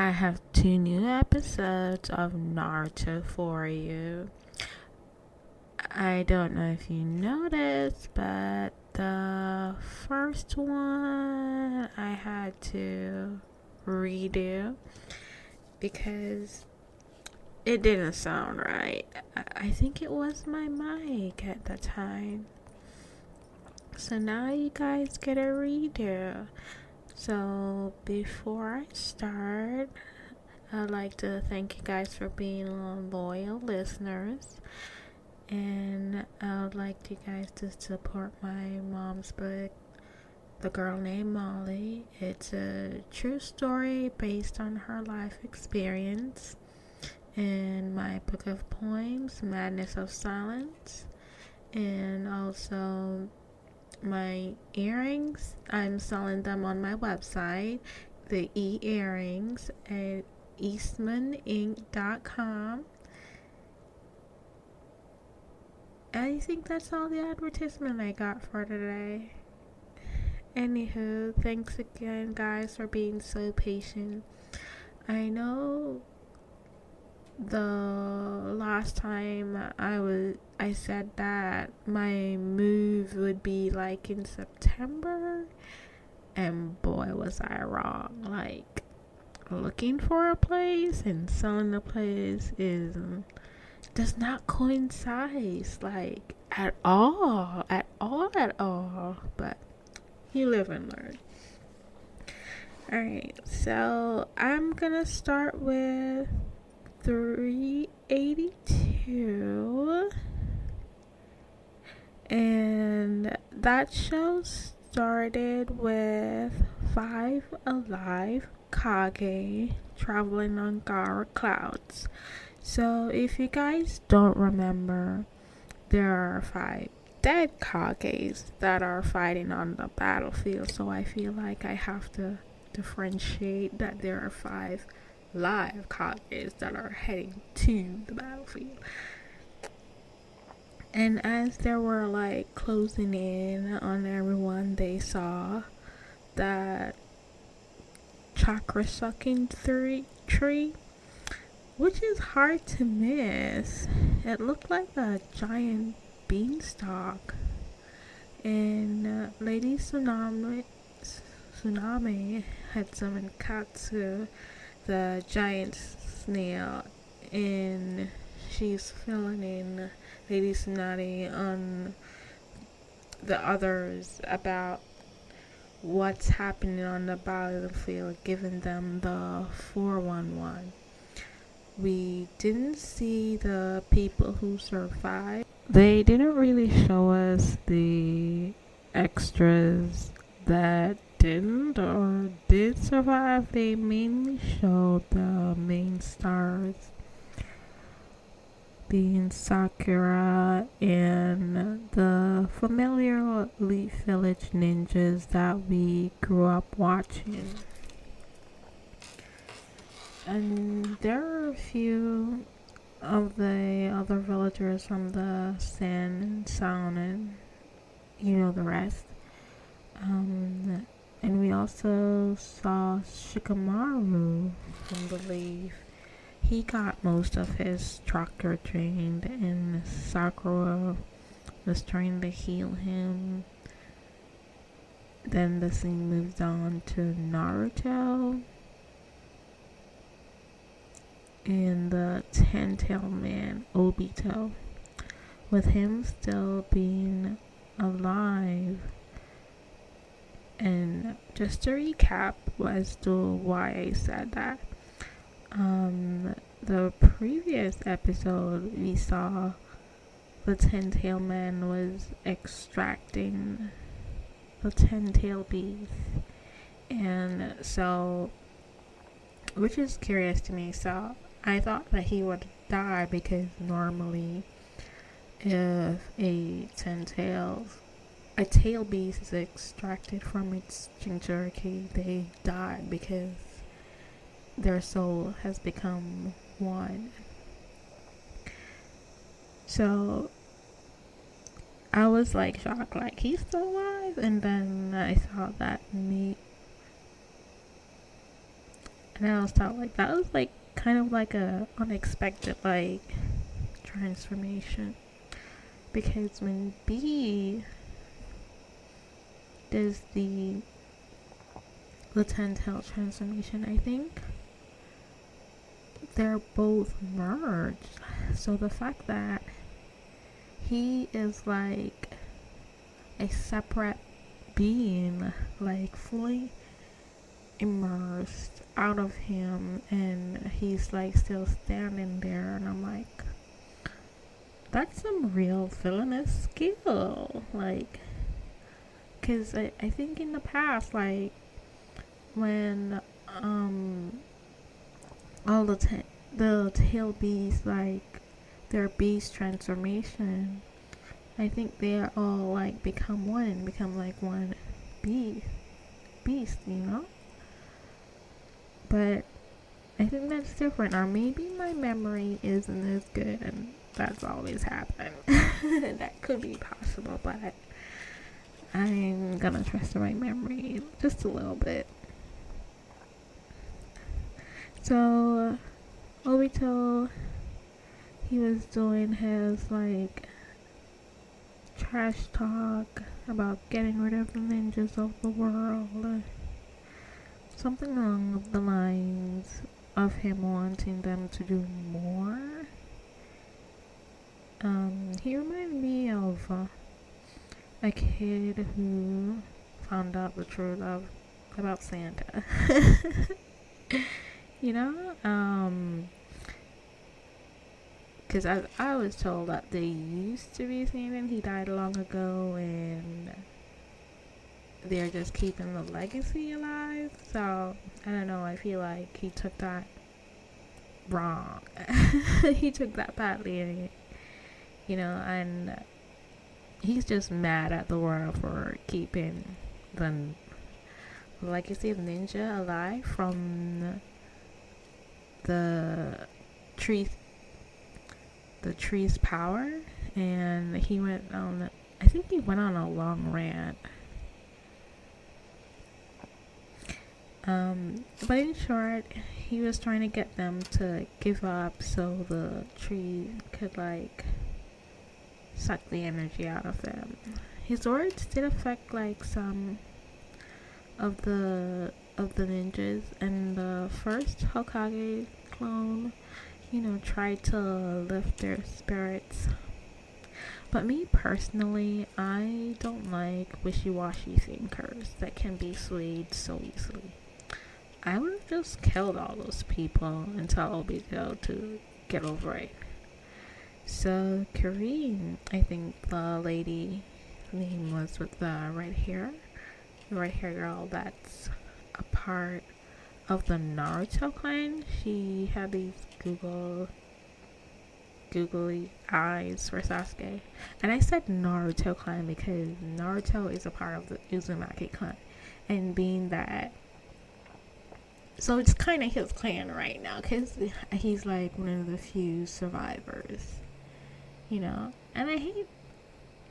I have two new episodes of Naruto for you. I don't know if you noticed, but the first one I had to redo because it didn't sound right. I think it was my mic at the time. So now you guys get a redo. So before I start, I'd like to thank you guys for being loyal listeners. And I would like you guys to support my mom's book, The Girl Named Molly. It's a true story based on her life experience. And my book of poems, Madness of Silence. And also my earrings. I'm selling them on my website, the e-earrings at eastmaninc.com. I think that's all the advertisement I got for today. Anywho, thanks again, guys, for being so patient. I know the last time I said that my move would be like in September, and boy was I wrong. Like, looking for a place and selling a place does not coincide, like, at all. But you live and learn. Alright, so I'm gonna start with 382, and that show started with 5 alive Kage traveling on Gara clouds. So if you guys don't remember, there are 5 dead Kages that are fighting on the battlefield. So I feel like I have to differentiate that there are 5 live Kages that are heading to the battlefield. And as they were like closing in on everyone, they saw that chakra sucking tree, which is hard to miss. It looked like a giant beanstalk. And Lady Tsunami had summoned Katsu, the giant snail, and she's filling in Lady Tsunami on the others about what's happening on the battlefield, giving them the 411. We didn't see the people who survived. They didn't really show us the extras that didn't or did survive. They mainly showed the main stars, being Sakura and the familiar Elite Village ninjas that we grew up watching. And there are a few of the other villagers from the Sand and Sound, and you know the rest. And we also saw Shikamaru from the Leaf. He got most of his chakra drained, and Sakura was trying to heal him. Then the scene moves on to Naruto and the 10-tailed man, Obito, with him still being alive. And just to recap as to why I said that, the previous episode we saw the 10-tailed man was extracting the 10-tailed beast, and so, which is curious to me. So I thought that he would die, because normally if a tail beast is extracted from its jinchuriki, they die because their soul has become one. So I was like shocked, like, he's still alive. And then I thought that And I was thought like that was like kind of like a unexpected like transformation, because when B does the 10 tail transformation, I think they're both merged. So the fact that he is like a separate being, like fully immersed out of him, and he's like still standing there, and I'm like, that's some real villainous skill. Like, because I think in the past, like when all the tail beasts, like their beast transformation, I think they all like become like one beast, you know. But I think that's different, or maybe my memory isn't as good, and that's always happened. That could be possible, but I'm gonna trust my memory just a little bit. So Obito, he was doing his like trash talk about getting rid of the ninjas of the world. Something along the lines of him wanting them to do more. He reminded me of a kid who found out the truth about Santa. You know? Because I was told that they used to be Santa and he died long ago, and they're just keeping the legacy alive. So I don't know, I feel like he took that wrong. He took that badly, you know, and he's just mad at the world for keeping the legacy of ninja alive from the tree's power. And he went on, I think he went on a long rant. But in short, he was trying to get them to give up so the tree could like suck the energy out of them. His words did affect like some of the ninjas, and the first Hokage clone, you know, tried to lift their spirits. But me personally, I don't like wishy-washy thinkers that can be swayed so easily. I would have just killed all those people and tell Obito to get over it. So Karine, I think the lady name was with the red hair girl that's a part of the Naruto clan. She had these googly eyes for Sasuke. And I said Naruto clan because Naruto is a part of the Uzumaki clan. And being that, so it's kind of his clan right now, because he's like one of the few survivors, you know. And I hate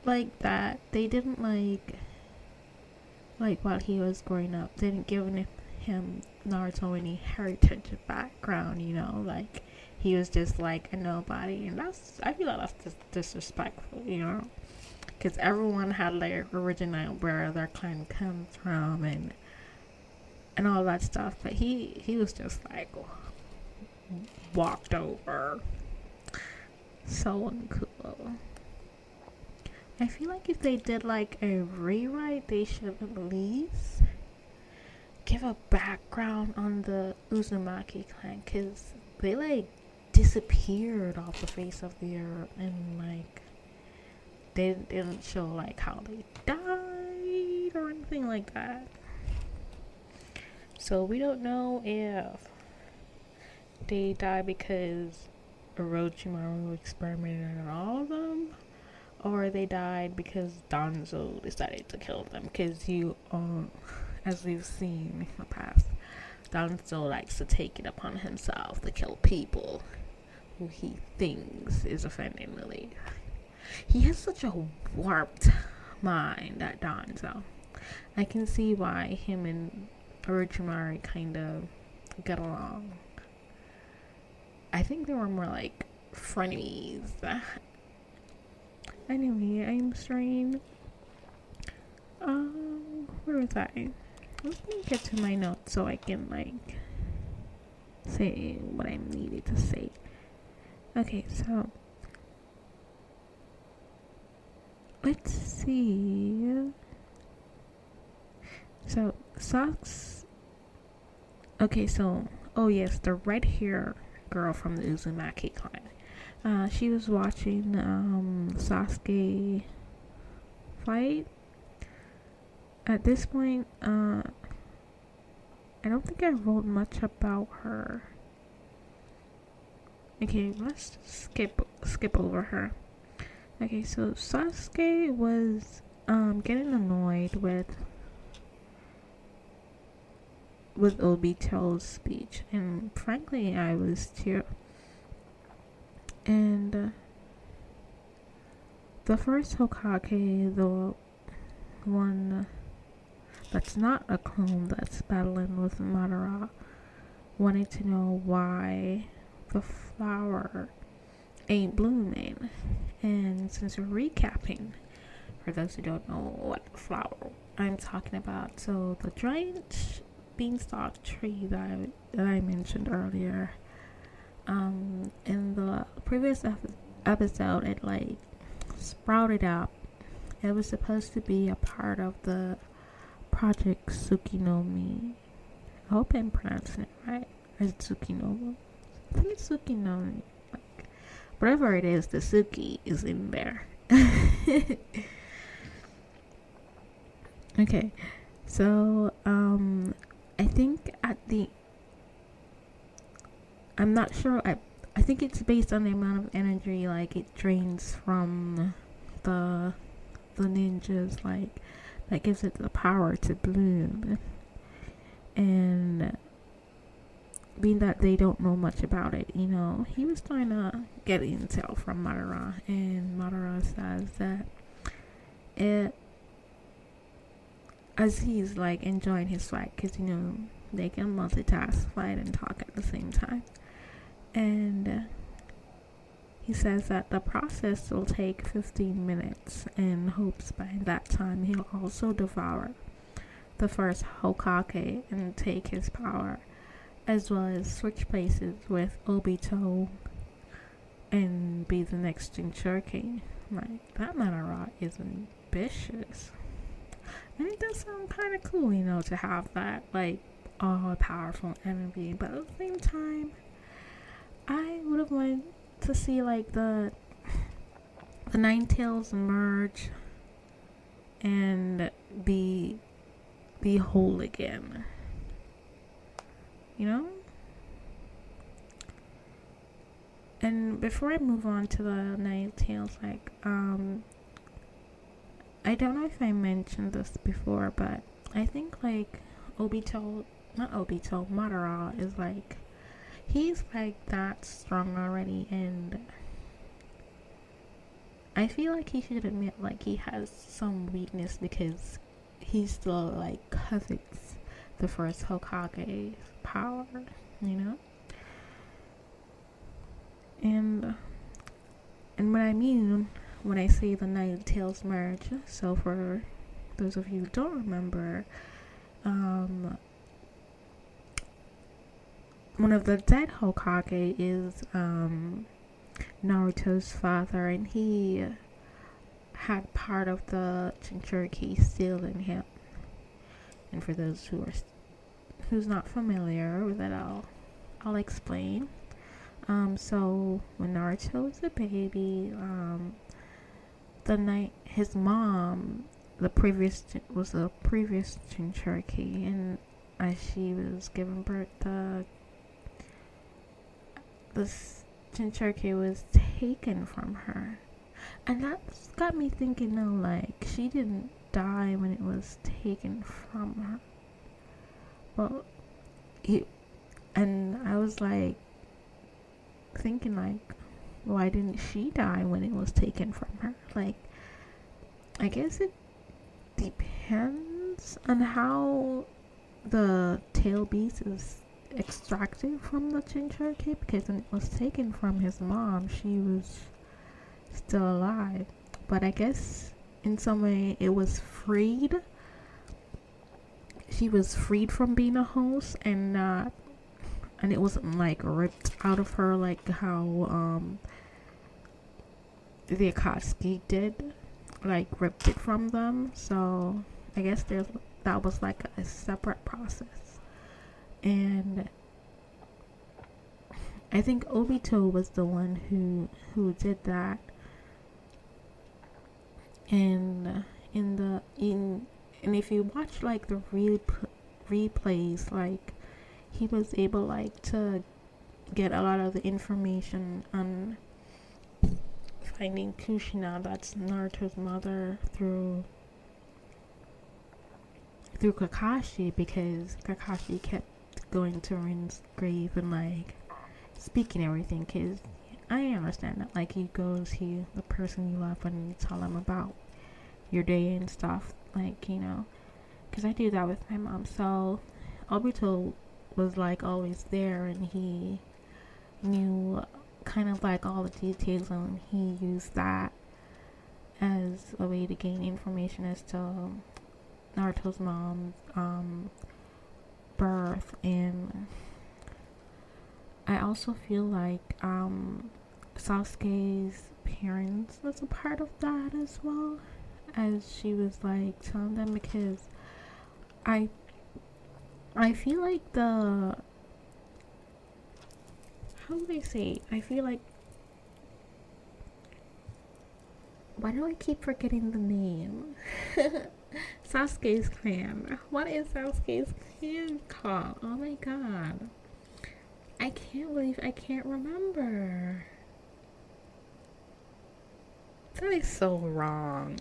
like that they didn't like while he was growing up, they didn't give him Naruto any heritage background, you know. Like he was just like a nobody, and I feel like that's just disrespectful, you know, because everyone had their original where their clan comes from and all that stuff, but he was just like walked over. So uncool. I feel like if they did like a rewrite, they should at least give a background on the Uzumaki clan, because they like disappeared off the face of the earth, and like they didn't show like how they died or anything like that. So we don't know if they died because Orochimaru experimented on all of them, or they died because Danzo decided to kill them. Because as we've seen in the past, Danzo likes to take it upon himself to kill people who he thinks is offending Lily. He has such a warped mind, that Danzo. I can see why him and Orochimaru kind of get along. I think they were more like frenemies. Anyway, I'm strained. Where was I? Let me get to my notes so I can like say what I needed to say. Okay, so let's see. So socks. Okay, so oh yes, the red hair girl from the Uzumaki clan. She was watching Sasuke fight. At this point, I don't think I wrote much about her. Okay, let's skip over her. Okay, so Sasuke was getting annoyed with Obito's speech, and frankly, I was too. And the first Hokage, the one that's not a clone that's battling with Madara, wanted to know why the flower ain't blooming. And since we're recapping, for those who don't know what flower I'm talking about, so the giant beanstalk tree that I mentioned earlier, in the previous episode, it like sprouted up. It was supposed to be a part of the Project Tsukinomi. I hope I'm pronouncing it right. As Tsukinomi. I think it's Tsukinomi. Like, whatever it is, the Tsuki is in there. Okay, so I think I'm not sure. I think it's based on the amount of energy like it drains from the ninjas, like that gives it the power to bloom. And being that they don't know much about it, he was trying to get intel from Madara, and Madara says that as he's like enjoying his fight, because they can multitask, fight and talk at the same time, and he says that the process will take 15 minutes and hopes by that time he'll also devour the first Hokage and take his power, as well as switch places with Obito and be the next Jinchuriki. Like, that Madara is ambitious. And it does sound kind of cool, to have that, like, all-powerful enemy. But at the same time, I would have wanted to see, like, the Nine Tails merge and be whole again. And before I move on to the Nine Tails, like, I don't know if I mentioned this before, but I think, like, Madara is, like, he's, like, that strong already, and I feel like he should admit, like, he has some weakness, because he still, like, covets the first Hokage's power, And what I mean when I say the Nine Tails merge, so for those of you who don't remember, one of the dead Hokage is Naruto's father, and he had part of the Jinchuriki still in him. And for those who's not familiar with it, I'll explain. So when Naruto was a baby, his mom, was the previous Jinchuriki, and as she was giving birth, this Jinchuriki was taken from her, and that's got me thinking, no, like, she didn't die when it was taken from her. Well, and I was like thinking, like, why didn't she die when it was taken from her? Like, I guess it depends on how the tail beast extracted from the Jinchuriki, because when it was taken from his mom, she was still alive. But I guess in some way it was freed. She was freed from being a host and not, and it wasn't like ripped out of her like how the Akatsuki did, like ripped it from them. So I guess that was like a separate process. And I think Obito was the one who did that. And and if you watch like the replays, like he was able like to get a lot of the information on finding Kushina, that's Naruto's mother, through Kakashi, because Kakashi kept going to Rin's grave and like speaking everything, because I understand that like he goes, the person you love, and you tell him about your day and stuff, like, you know, because I do that with my mom. So Obito was like always there, and he knew kind of like all the details, and he used that as a way to gain information as to Naruto's mom's birth. And I also feel like Sasuke's parents was a part of that as well, as she was like telling them, because I feel like how do they say, I feel like, why do I keep forgetting the name? Sasuke's clan. What is Sasuke's clan called? Oh my god. I can't believe I can't remember. That is so wrong.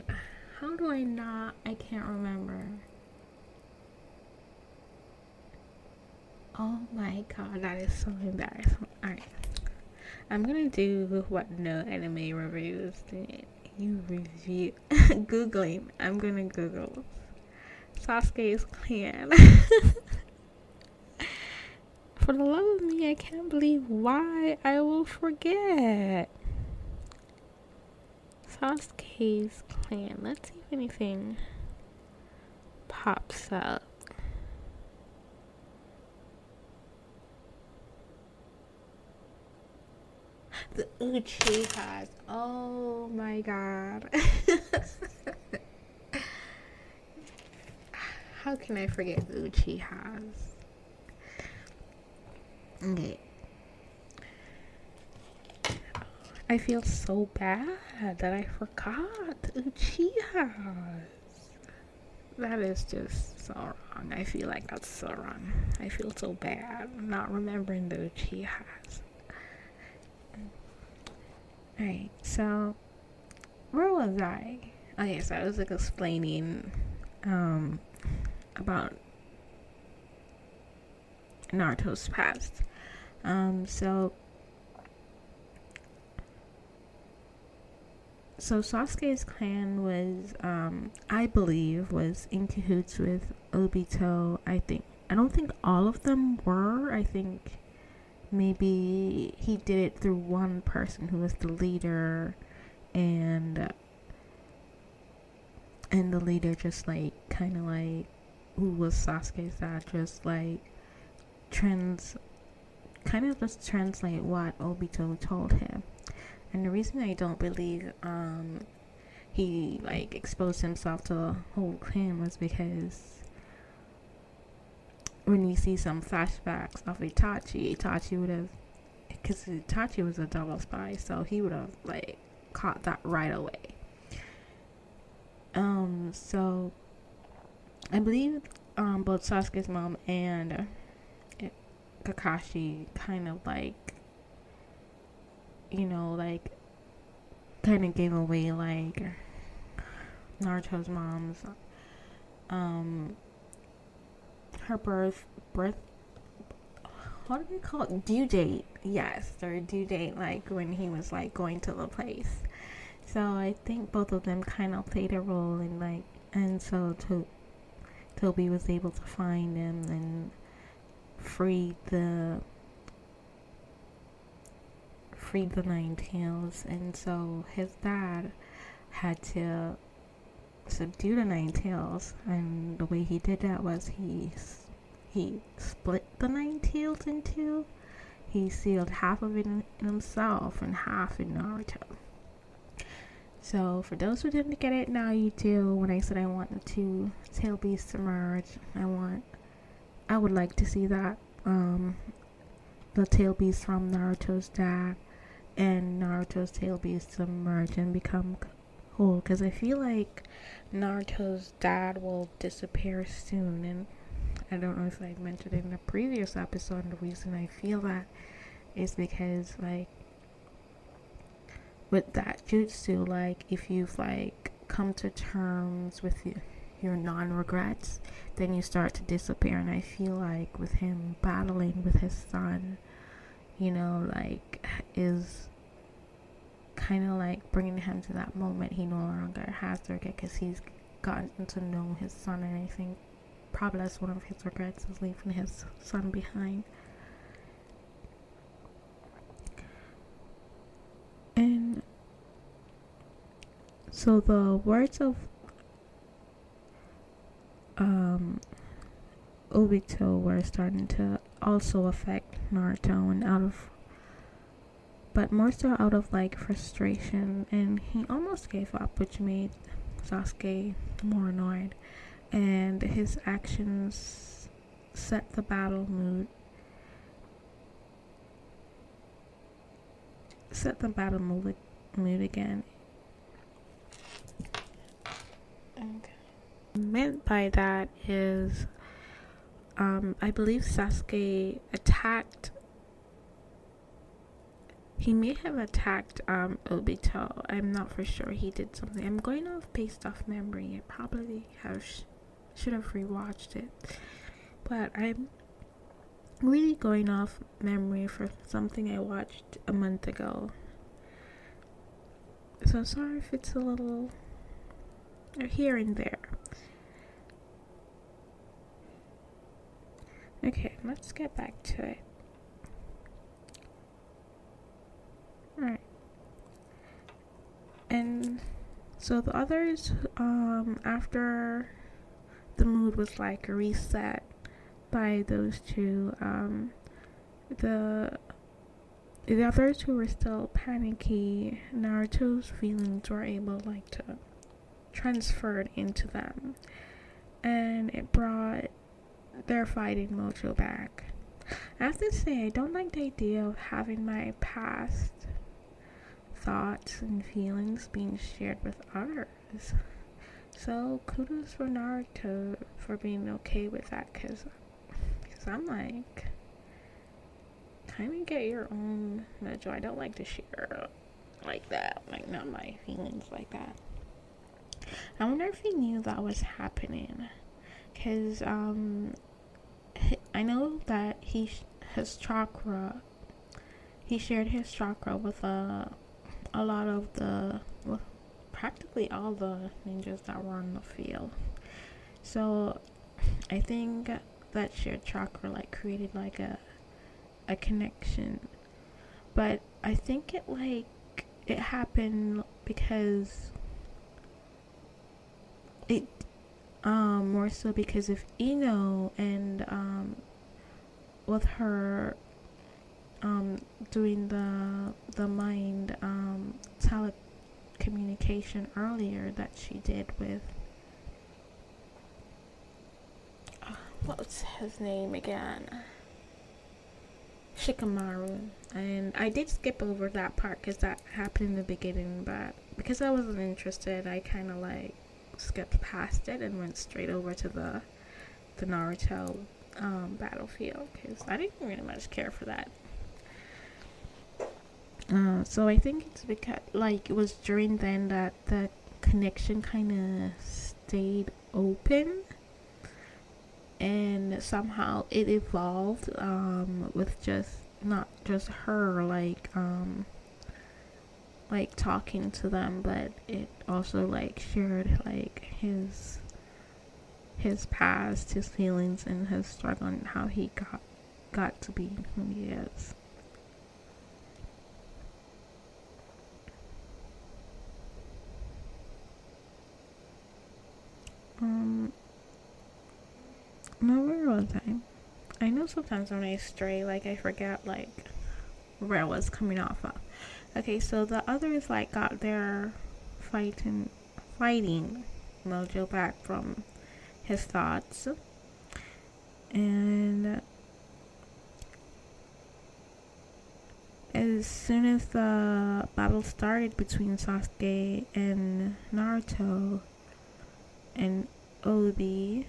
How do I not? I can't remember. Oh my god, that is so embarrassing. Alright. I'm gonna do what no anime reviews did. You review Googling. I'm gonna Google Sasuke's clan. For the love of me, I can't believe why I will forget. Sasuke's clan. Let's see if anything pops up. The Uchihas. Oh my god. How can I forget the Uchihas? Okay. I feel so bad that I forgot the Uchihas. That is just so wrong. I feel like that's so wrong. I feel so bad not remembering the Uchihas. Alright, so where was I? Okay, so I was like explaining about Naruto's past. So Sasuke's clan was, I believe, was in cahoots with Obito. I don't think all of them were. I think maybe he did it through one person who was the leader, and the leader just like kind of like, who was Sasuke's dad, just like just translate what Obito told him. And the reason I don't believe he like exposed himself to the whole clan was because when you see some flashbacks of Itachi would have, because Itachi was a double spy, so he would have like caught that right away. So I believe both Sasuke's mom and Kakashi kind of like, you know, like kind of gave away like Naruto's mom's her birth what do we call it, due date. Yes, their due date, like when he was like going to the place. So I think both of them kind of played a role in like, and so Toby was able to find him and freed the Nine Tails, and so his dad had to subdue the Nine Tails, and the way he did that was he split the Nine Tails in two. He sealed half of it in himself and half in Naruto. So for those who didn't get it, now you do. When I said I want the two tail beasts to merge, I would like to see that the tail beast from Naruto's dad and Naruto's tail beast to merge and become whole, because I feel like Naruto's dad will disappear soon, and I don't know if I mentioned it in a previous episode, and the reason I feel that is because, like, with that jutsu, like, if you've, like, come to terms with your non-regrets, then you start to disappear, and I feel like with him battling with his son, you know, like, is kind of like bringing him to that moment he no longer has to regret, because he's gotten to know his son, and I think probably that's one of his regrets, is leaving his son behind. And so the words of Obito were starting to also affect Naruto, and but more so out of like frustration, and he almost gave up, which made Sasuke more annoyed, and his actions set the battle mood again. Okay. What I meant by that is I believe Sasuke attacked. He may have attacked Obito. I'm not for sure. He did something. I'm going off based off memory. I probably should have rewatched it, but I'm really going off memory for something I watched a month ago. So sorry if it's a little here and there. Okay, let's get back to it. Alright. And so the others, after the mood was like reset by those two, the others who were still panicky, Naruto's feelings were able like to transfer into them, and it brought their fighting mojo back. I have to say, I don't like the idea of having my past thoughts and feelings being shared with others. So kudos for Naruto for being okay with that, because I'm like, kind of get your own mojo. I don't like to share like that, like not my feelings like that. I wonder if he knew that was happening, because I know that he shared his chakra with a lot of practically all the ninjas that were on the field. So I think that shared chakra like created like a connection, but I think it happened because it more so because of Ino, and with her doing the mind telecommunication earlier that she did with what's his name again? Shikamaru. And I did skip over that part because that happened in the beginning, but because I wasn't interested, I kind of like skipped past it and went straight over to the Naruto battlefield, because I didn't really much care for that. So I think it's because like it was during then that the connection kind of stayed open, and somehow it evolved with just not just her like talking to them, but it also like shared like his past, his feelings, and his struggle, and how he got got to be who he is. No, where was I know sometimes when I stray, like I forget like where I was coming off of. Okay, so the others like got their fighting mojo back from his thoughts, and as soon as the battle started between Sasuke and Naruto and Obi,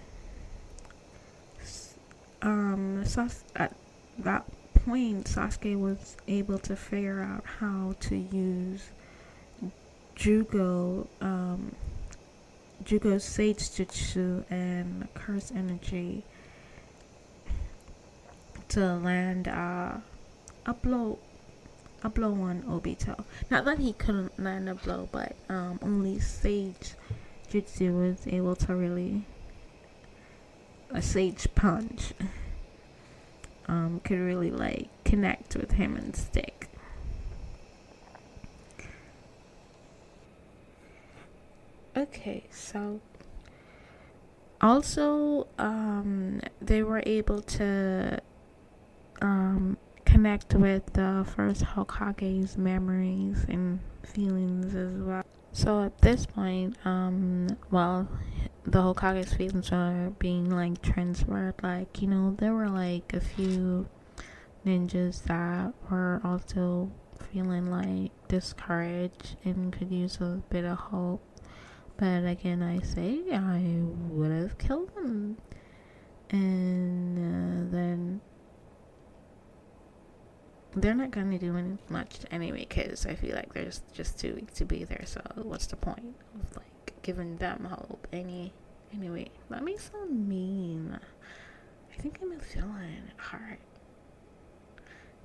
at that point, Sasuke was able to figure out how to use Jugo's Sage Jutsu and Curse Energy to land a blow on Obito. Not that he couldn't land a blow, but only Sage Jutsu was able to really a Sage punch could really like connect with him and stick. Okay, so also they were able to connect with the first Hokage's memories and feelings as well. So at this point, while the Hokage's feelings are being like transferred, like, you know, there were like a few ninjas that were also feeling like discouraged and could use a bit of hope. But again, I say I would have killed them, and then they're not gonna do much anyway, because I feel like they're just too weak to be there. So what's the point of like giving them hope? Anyway, that makes sound mean. I think I'm a villain at heart,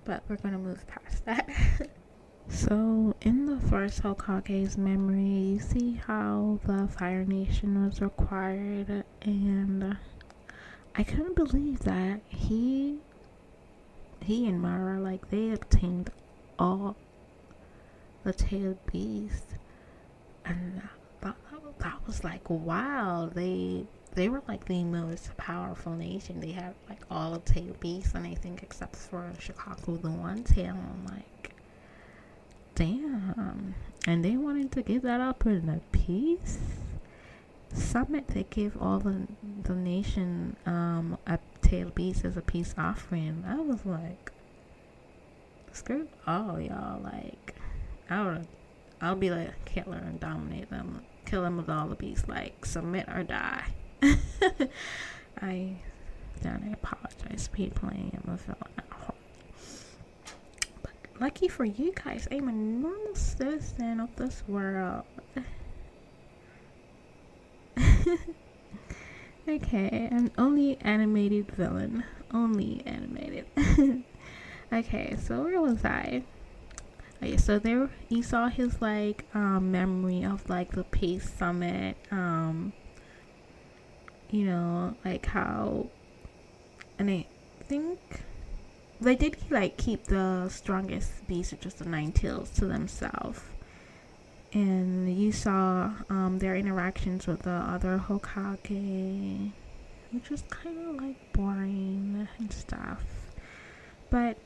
but we're gonna move past that. So in the first Hokage's memory, you see how the Fire Nation was required, and I couldn't believe that he and Mara, like, they obtained all the tailed beasts, and that was like, wow, they were like the most powerful nation. They had like all the tailed beasts, and I think except for Shikaku, the one tail. I'm like, damn. And they wanted to give that up in a peace summit. They gave all the nation a tail beast as a peace offering. I was like, screw all y'all. Like, I'll be like Hitler and dominate them, kill them with all the beasts. Like, submit or die. I apologize, people. I am a villain at heart. But lucky for you guys, I'm a normal citizen of this world. Okay, an only animated villain. Only animated. Okay, so where was I? Okay, so there you saw his like memory of like the Peace Summit. You know, like how, and I think they did like keep the strongest beast, or just the nine tails, to themselves. And you saw their interactions with the other Hokage, which was kind of like boring and stuff. But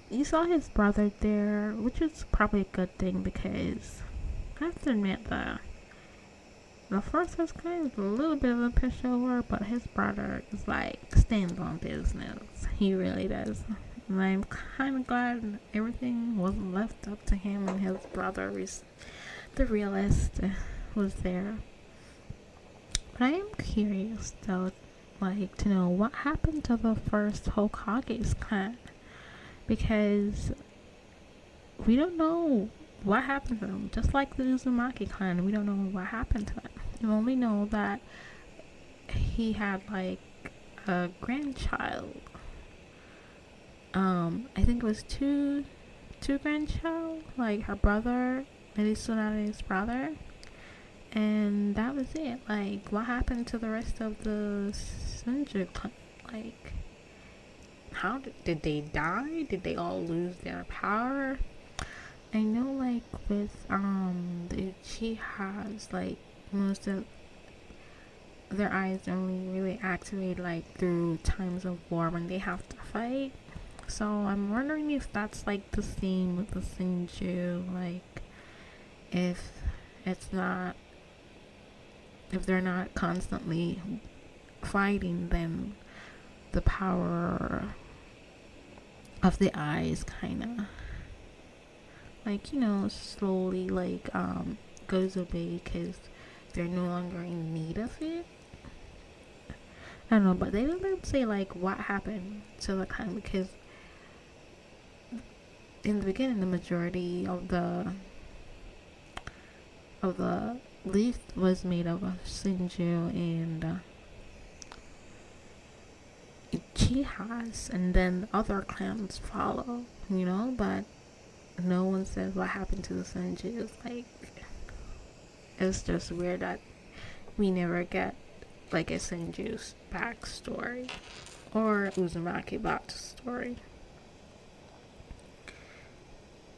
you saw his brother there, which is probably a good thing, because I have to admit the first was kind of a little bit of a pushover, but his brother is like stands on business. He really does. And I'm kind of glad everything wasn't left up to him, and his brother, the realist, was there. But I am curious, though, like, to know what happened to the first Hokage's clan, because we don't know what happened to them. Just like the Uzumaki clan, we don't know what happened to them. We only know that he had like a grandchild. I think it was two grandchild, like her brother, maybe Tsunade's brother, and that was it. Like, what happened to the rest of the Sunju clan? Like, how did they die? Did they all lose their power? I know, like, with the Uchihas, like, most of their eyes only really activate like through times of war when they have to fight. So I'm wondering if that's like the same with the Senju, like if it's not, if they're not constantly fighting, then the power of the eyes kind of like, slowly like goes away because they're no longer in need of it. I don't know, but they didn't say like what happened to the clan, because in the beginning the majority of the leaf was made of Sinju and Uchihas, and then other clans follow, but no one says what happened to the Senju. It's like, it's just weird that we never get like a Senju's backstory or Uzumaki backstory.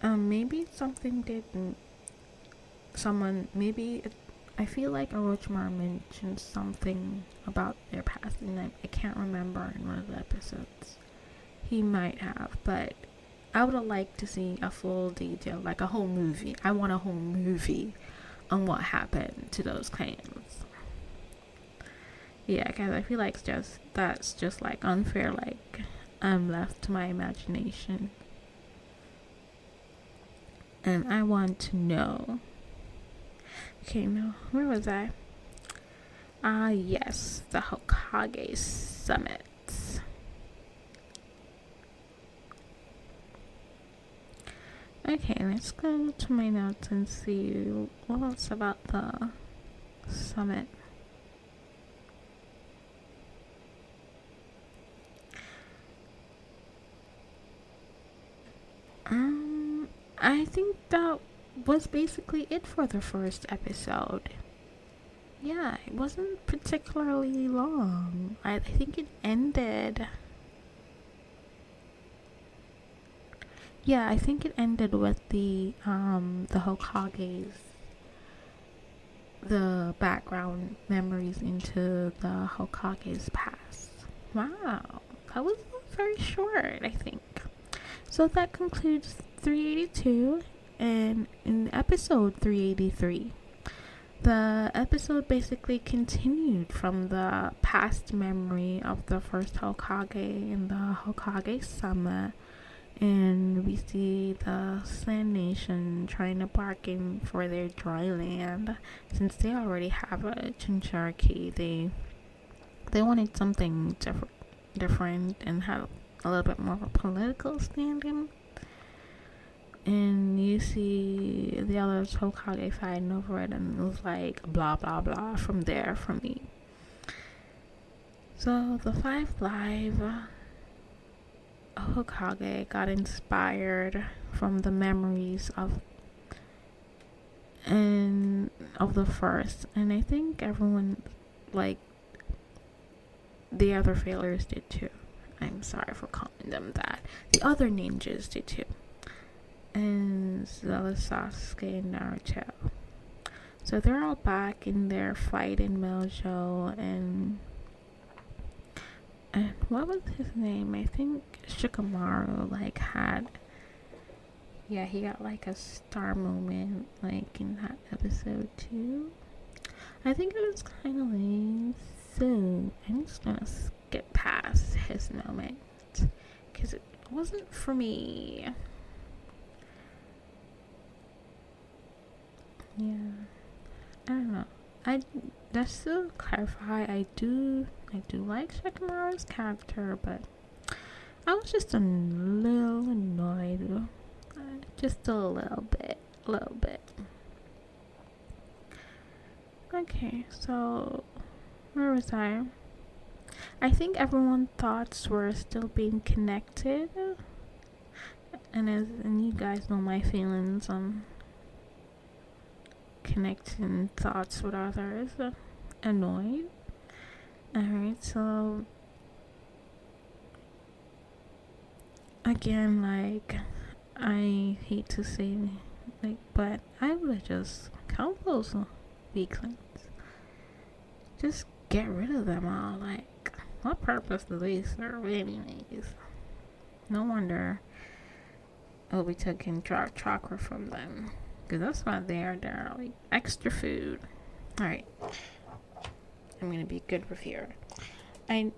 Maybe something didn't. I feel like Orochimaru mentioned something about their past, and I can't remember in one of the episodes. He might have, but I would have liked to see a full detail, like a whole movie. I want a whole movie on what happened to those clans. Yeah, because I feel like that's just like unfair. Like, I'm left to my imagination, and I want to know. Okay, no, where was I? Yes, the Hokage Summit. Okay, let's go to my notes and see what else about the summit. I think that was basically it for the first episode. Yeah, it wasn't particularly long. I think it ended. Yeah, I think it ended with the Hokages, the background memories into the Hokage's past. Wow, that was very short, I think. So that concludes 382, and in episode 383, the episode basically continued from the past memory of the first Hokage and the Hokage Summit, and we see the Sand Nation trying to bargain for their dry land. Since they already have a Chinchuriki, they wanted something different and have a little bit more of a political standing. And you see the other Hokage fighting over it, and it was like blah blah blah from there for me. So the 5 Live Hokage got inspired from the memories of the first, and I think everyone, like the other failures, did too. I'm sorry for calling them that. The other ninjas did too, and Zelda, Sasuke, and Naruto. So they're all back in their fight in Meljo, and what was his name? I think Shikamaru he got like a star moment like in that episode too. I think it was kind of lame, so I'm just gonna skip past his moment because it wasn't for me. Yeah, I don't know. Just to clarify, I do like Shikamaru's character, but I was just a little annoyed, just a little bit. Okay, so where was I? I think everyone's thoughts were still being connected, and you guys know my feelings on connecting thoughts with others. Annoyed. Alright, so again, like, I hate to say, like, but I would just count those weaklings. Just get rid of them all. Like, what purpose do they serve anyways? No wonder Obito can draw chakra from them. Because that's why they're like extra food. Alright. I'm gonna be a good reviewer. Alright,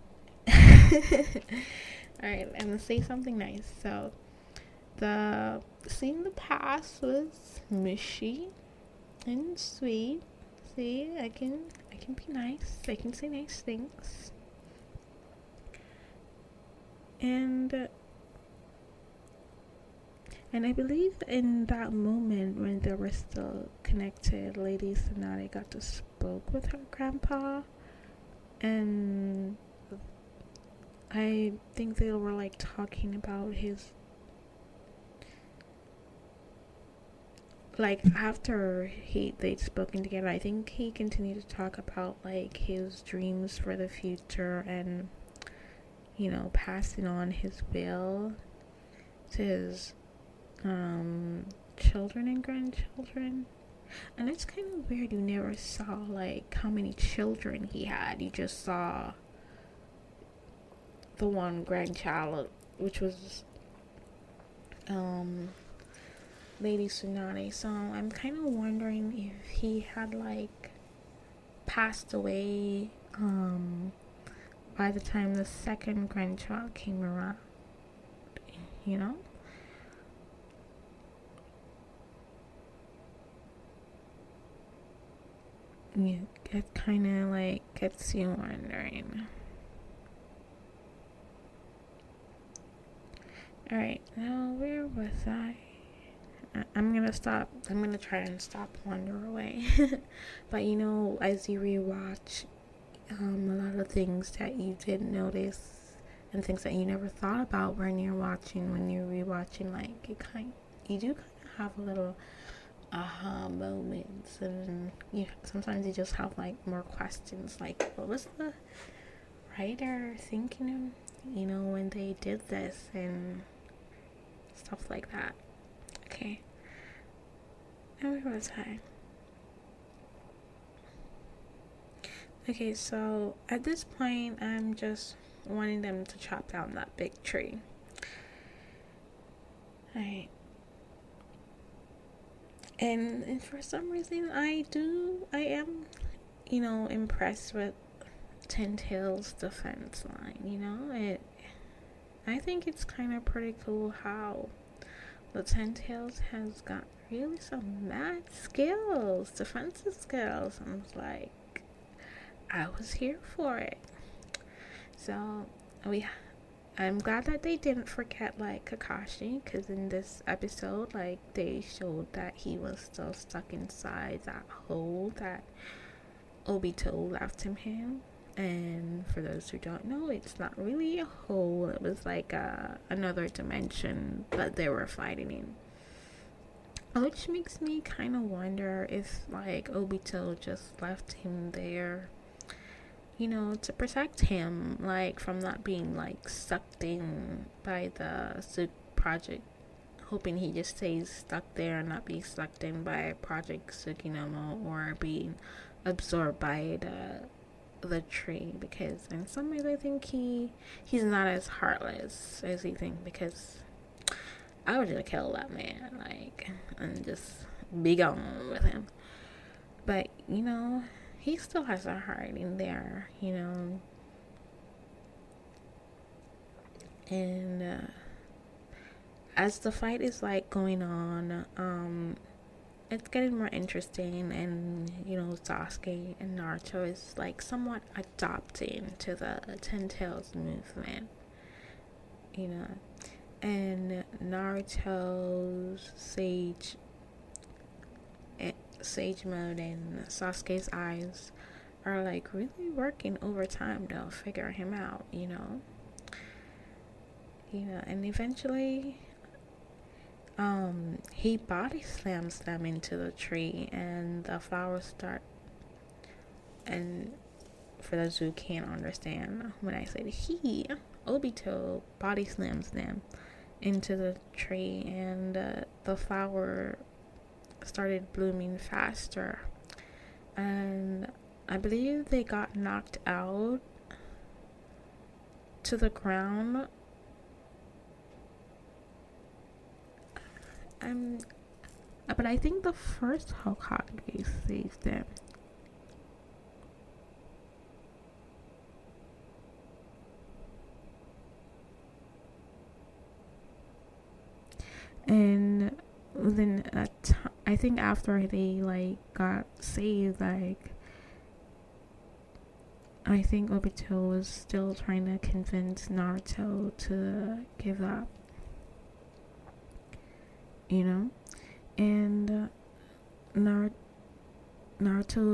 I'm gonna say something nice. So, the scene in the past was mushy and sweet. See, I can be nice. I can say nice things. And I believe in that moment when they were still connected, Lady Tsunade got to spoke with her grandpa, and I think they were like talking about his, like, after they'd spoken together. I think he continued to talk about like his dreams for the future and, you know, passing on his will to his children and grandchildren. And it's kind of weird, you never saw like how many children he had. You just saw the one grandchild, which was Lady Tsunade. So I'm kind of wondering if he had like passed away by the time the second grandchild came around, you know. Yeah, it kind of like gets you wondering. Alright, now where was I? I'm gonna try and stop Wander Away. But you know, as you rewatch, a lot of things that you didn't notice and things that you never thought about when you're rewatching, like you do kind of have a little aha moments, and sometimes you just have like more questions, like what was the writer thinking, when they did this and stuff like that. Okay, now where was I? Okay, so at this point I'm just wanting them to chop down that big tree. Alright. And for some reason I am impressed with Ten Tails' defense line. I think it's kind of pretty cool how the Ten Tails has got really some mad skills, defensive skills. I was like, I was here for it. So I'm glad that they didn't forget like Kakashi, because in this episode, like, they showed that he was still stuck inside that hole that Obito left him. And for those who don't know, it's not really a hole. It was like another dimension that they were fighting in. Which makes me kind of wonder if like Obito just left him there, to protect him, like, from not being like sucked in by the Suit Project, hoping he just stays stuck there and not be sucked in by Project Tsukinomo or being absorbed by the tree. Because in some ways I think he's not as heartless as you think, because I would just kill that man, like, and just be gone with him. But he still has a heart in there, and as the fight is like going on, it's getting more interesting, and Sasuke and Naruto is like somewhat adopting to the Ten Tails movement, and Naruto's sage mode and Sasuke's eyes are like really working overtime to figure him out, and eventually he body slams them into the tree, and the flowers start. And for those who can't understand, when I say he, Obito body slams them, into the tree, and the flower started blooming faster. And I believe they got knocked out to the ground. But I think the first Hokage saved them. And then I think after they like got saved, like I think Obito was still trying to convince Naruto to give up, you know, and Naruto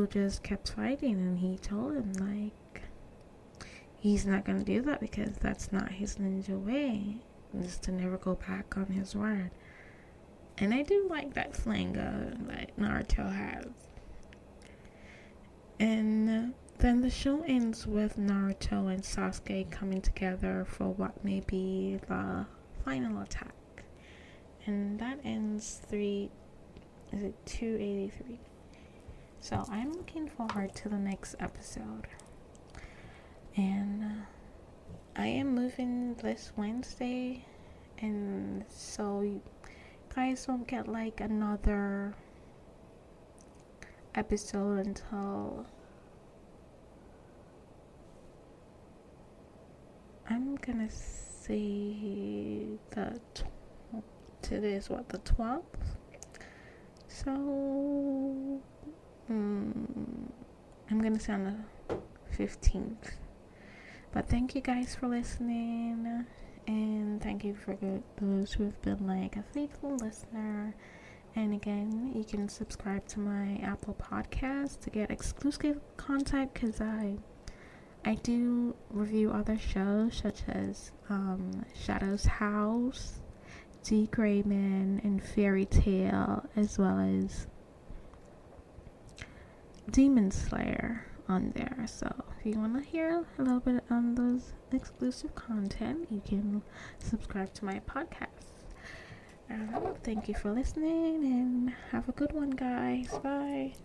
just kept fighting, and he told him like he's not gonna do that because that's not his ninja way, just to never go back on his word. And I do like that flango that Naruto has. And then the show ends with Naruto and Sasuke coming together for what may be the final attack. And that ends 283. So I'm looking forward to the next episode. And I am moving this Wednesday, and so you guys won't get like another episode until I'm gonna say today is what, the 12th? So I'm gonna say on the 15th. But thank you guys for listening, and thank you for those who have been like a faithful listener. And again, you can subscribe to my Apple Podcast to get exclusive content, because I do review other shows such as Shadow's House, D. Grayman, and Fairy Tale, as well as Demon Slayer on there. So if you want to hear a little bit on those exclusive content, you can subscribe to my podcast. Thank you for listening, and have a good one, guys. Bye.